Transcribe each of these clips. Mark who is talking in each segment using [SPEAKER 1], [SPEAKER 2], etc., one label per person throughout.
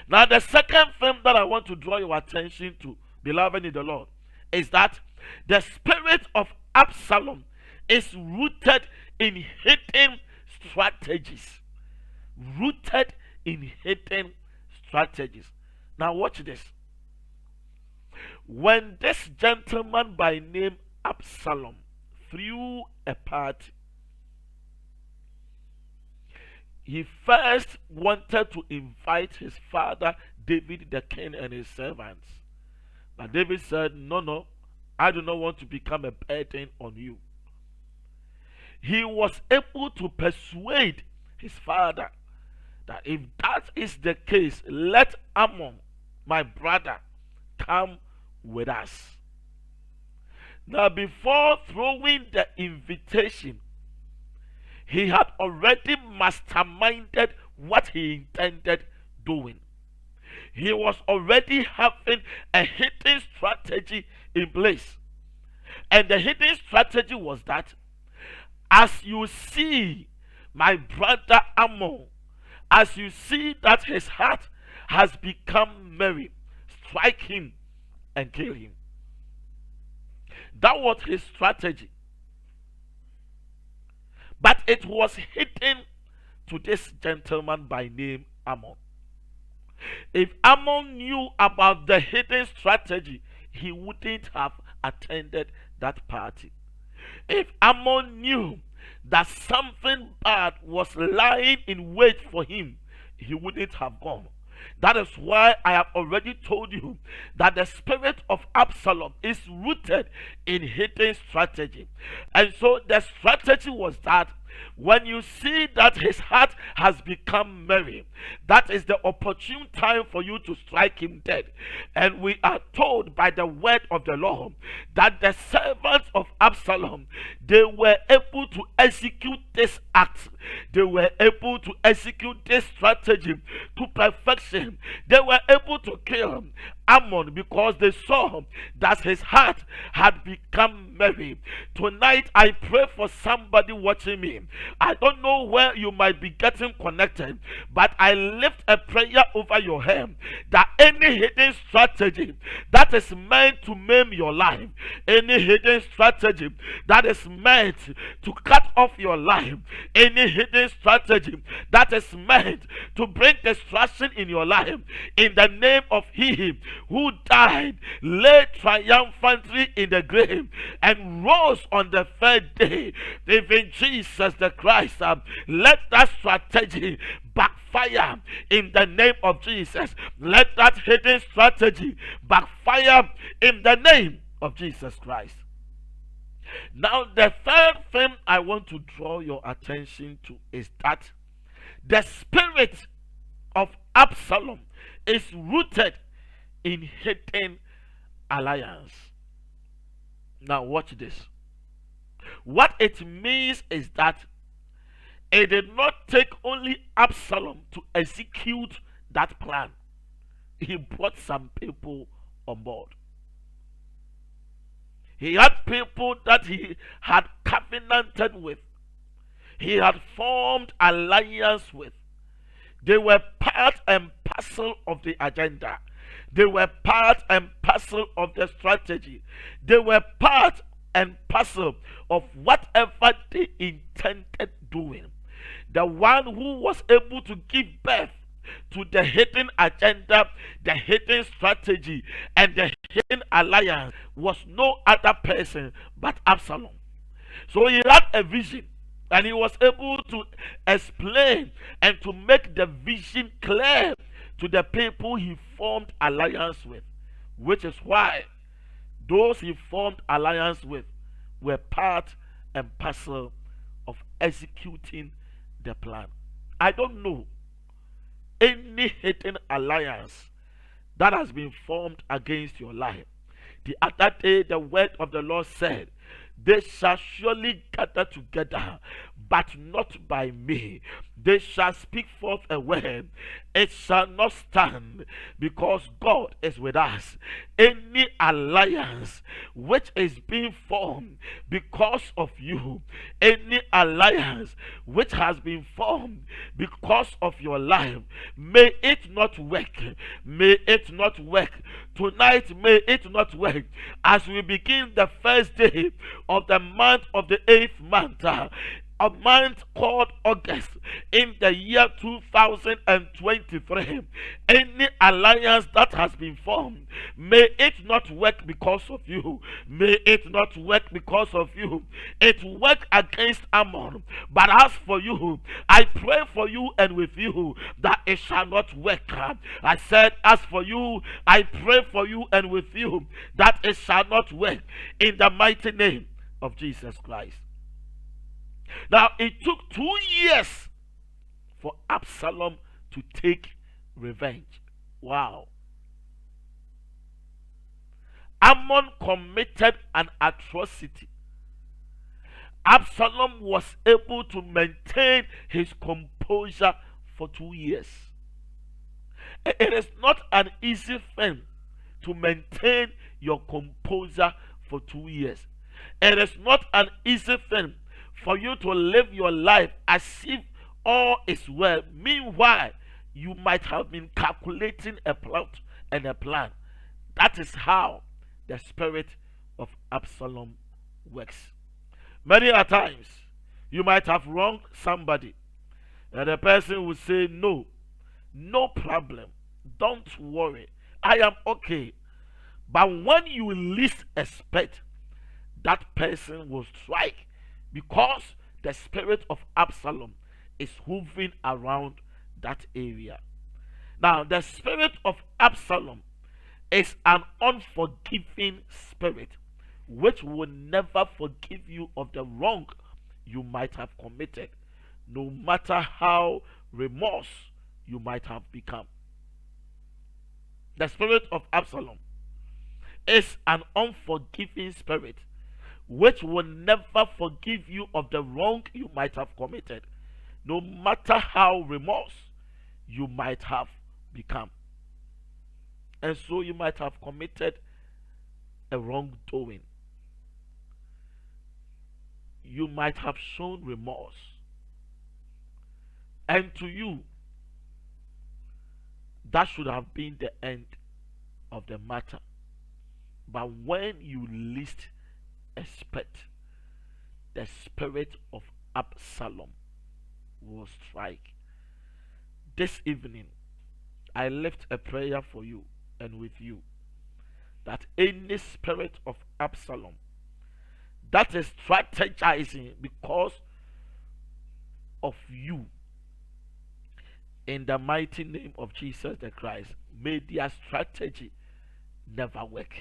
[SPEAKER 1] Now, the second thing that I want to draw your attention to, beloved in the Lord, is that the spirit of Absalom is rooted in hidden strategies. Rooted in hidden strategies. Now, watch this. When this gentleman by name Absalom threw a party, he first wanted to invite his father David the king and his servants. But David said, no, I do not want to become a burden on you. He was able to persuade his father that if that is the case, let Ammon, my brother, come with us. Now, before throwing the invitation, he had already masterminded what he intended doing. He was already having a hidden strategy in place. And the hidden strategy was that, as you see my brother Ammon, as you see that his heart has become merry, strike him and kill him. That was his strategy. But it was hidden to this gentleman by name Ammon. If Ammon knew about the hidden strategy, he wouldn't have attended that party. If Ammon knew that something bad was lying in wait for him, he wouldn't have gone. That is why I have already told you that the spirit of Absalom is rooted in hidden strategy. And so the strategy was that when you see that his heart has become merry, that is the opportune time for you to strike him dead. And we are told by the word of the Lord that the servants of Absalom, they were able to execute this act. They were able to execute this strategy to perfection. They were able to kill Ammon because they saw that his heart had become merry. Tonight I pray for somebody watching me. I don't know where you might be getting connected, but I lift a prayer over your head that any hidden strategy that is meant to maim your life, any hidden strategy that is meant to cut off your life, any hidden strategy that is meant to bring destruction in your life, in the name of He who died, lay triumphantly in the grave, and rose on the third day, even Jesus the Christ, let that strategy backfire in the name of Jesus. Let that hidden strategy backfire in the name of Jesus Christ. Now, the third thing I want to draw your attention to is that the spirit of Absalom is rooted in hidden alliance. Now, watch this. What it means is that it did not take only Absalom to execute that plan. He brought some people on board. He had people that he had covenanted with. He had formed alliance with. They were part and parcel of the agenda. They were part and parcel of the strategy. They were part and parcel of whatever they intended doing. The one who was able to give birth to the hidden agenda, the hidden strategy, and the hidden alliance was no other person but Absalom. So he had a vision, and he was able to explain and to make the vision clear to the people he formed alliance with, which is why those he formed alliance with were part and parcel of executing the plan. I don't know any hidden alliance that has been formed against your life. The other day, the word of the Lord said They shall surely gather together, but not by me. They shall speak forth a word, it shall not stand, because God is with us. Any alliance which is being formed because of you, any alliance which has been formed because of your life, may it not work. May it not work. Tonight, may it not work. As we begin the first day of the month of the 8th month, a month called August, in the year 2023, any alliance that has been formed, may it not work because of you. May it not work because of you. It worked against Ammon, but as for you, I pray for you and with you that it shall not work. I said, as for you, I pray for you and with you that it shall not work, in the mighty name of Jesus Christ. Now, it took 2 years for Absalom to take revenge. Wow. Ammon committed an atrocity. Absalom was able to maintain his composure for 2 years. It is not an easy thing to maintain your composure for 2 years. It is not an easy thing for you to live your life as if all is well. Meanwhile, you might have been calculating a plot and a plan. That is how the spirit of Absalom works. Many a times, you might have wronged somebody, and the person will say, no, no problem, don't worry, I am okay. But when you least expect, that person will strike, because the spirit of Absalom is hovering around that area. Now, the spirit of Absalom is an unforgiving spirit, which will never forgive you of the wrong you might have committed, no matter how remorse you might have become. The spirit of Absalom is an unforgiving spirit, which will never forgive you of the wrong you might have committed, no matter how remorse you might have become. And so you might have committed a wrongdoing. You might have shown remorse. And to you, that should have been the end of the matter. But when you least expect, the spirit of Absalom will strike. This evening, I lift a prayer for you and with you, that any spirit of Absalom that is strategizing because of you, in the mighty name of Jesus the Christ, may their strategy never work.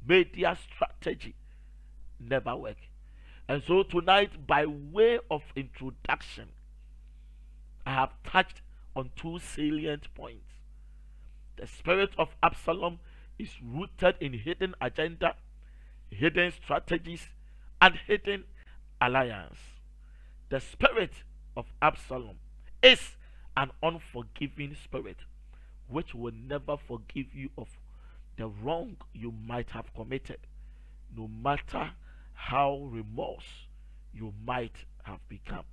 [SPEAKER 1] May their strategy never work. And so tonight, by way of introduction, I have touched on 2 salient points. The spirit of Absalom is rooted in hidden agenda, hidden strategies, and hidden alliance. The spirit of Absalom is an unforgiving spirit, which will never forgive you of the wrong you might have committed, no matter how remorse you might have become.